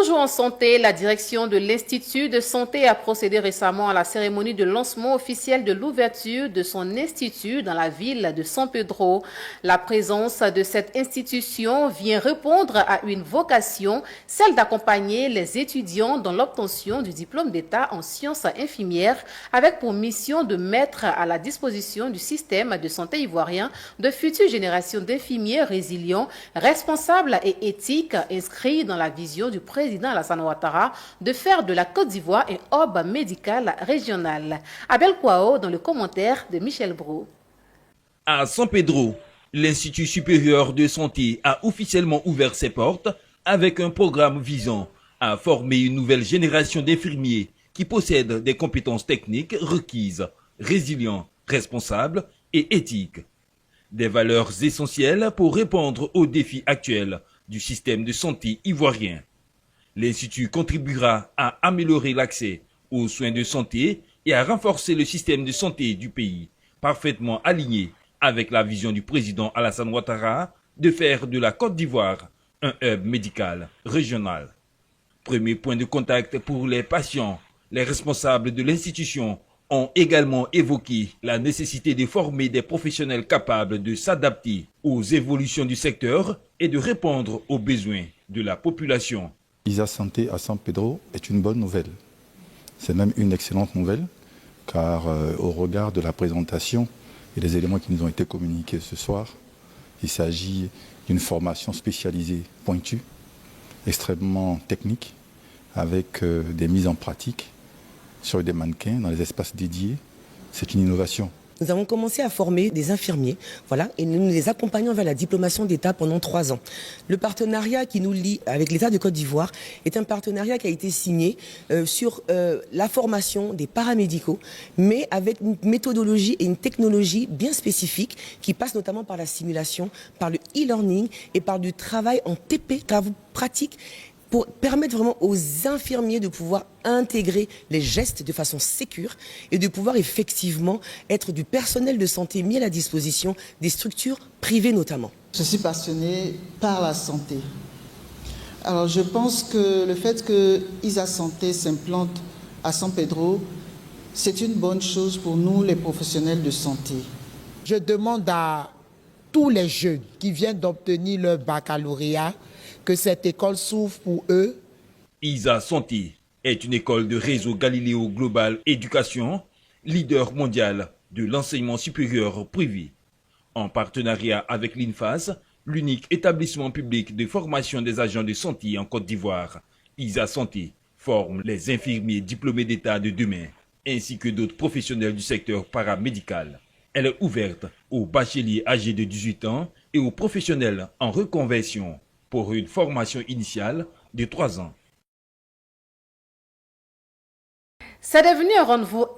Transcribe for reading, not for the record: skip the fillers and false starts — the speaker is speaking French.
Toujours en santé, la direction de l'Institut de santé a procédé récemment à la cérémonie de lancement officiel de l'ouverture de son institut dans la ville de San Pedro. La présence de cette institution vient répondre à une vocation, celle d'accompagner les étudiants dans l'obtention du diplôme d'État en sciences infirmières, avec pour mission de mettre à la disposition du système de santé ivoirien de futures générations d'infirmiers résilients, responsables et éthiques, inscrits dans la vision du président Alassane Ouattara de faire de la Côte d'Ivoire un hub médical régional. Abel Kouao dans le commentaire de Michel Brou. À San Pedro, l'Institut supérieur de santé a officiellement ouvert ses portes avec un programme visant à former une nouvelle génération d'infirmiers qui possèdent des compétences techniques requises, résilients, responsables et éthiques. Des valeurs essentielles pour répondre aux défis actuels du système de santé ivoirien. L'Institut contribuera à améliorer l'accès aux soins de santé et à renforcer le système de santé du pays, parfaitement aligné avec la vision du président Alassane Ouattara de faire de la Côte d'Ivoire un hub médical régional. Premier point de contact pour les patients, les responsables de l'institution ont également évoqué la nécessité de former des professionnels capables de s'adapter aux évolutions du secteur et de répondre aux besoins de la population. ISA Santé à San Pedro est une bonne nouvelle. C'est même une excellente nouvelle, car au regard de la présentation et des éléments qui nous ont été communiqués ce soir, il s'agit d'une formation spécialisée pointue, extrêmement technique, avec des mises en pratique sur des mannequins dans les espaces dédiés. C'est une innovation. Nous avons commencé à former des infirmiers, et nous les accompagnons vers la diplomation d'État pendant 3 ans. Le partenariat qui nous lie avec l'État de Côte d'Ivoire est un partenariat qui a été signé sur la formation des paramédicaux, mais avec une méthodologie et une technologie bien spécifique qui passe notamment par la simulation, par le e-learning et par du travail en TP, travaux pratiques, pour permettre vraiment aux infirmiers de pouvoir intégrer les gestes de façon sécure et de pouvoir effectivement être du personnel de santé mis à la disposition des structures privées notamment. Je suis passionnée par la santé. Alors je pense que le fait que ISA Santé s'implante à San Pedro, c'est une bonne chose pour nous les professionnels de santé. Je demande à tous les jeunes qui viennent d'obtenir leur baccalauréat que cette école s'ouvre pour eux. ISA Santé est une école de réseau Galileo Global Éducation, leader mondial de l'enseignement supérieur privé. En partenariat avec l'INFAS, l'unique établissement public de formation des agents de santé en Côte d'Ivoire, ISA Santé forme les infirmiers diplômés d'État de demain, ainsi que d'autres professionnels du secteur paramédical. Elle est ouverte aux bacheliers âgés de 18 ans et aux professionnels en reconversion pour une formation initiale de 3 ans. C'est devenu un rendez-vous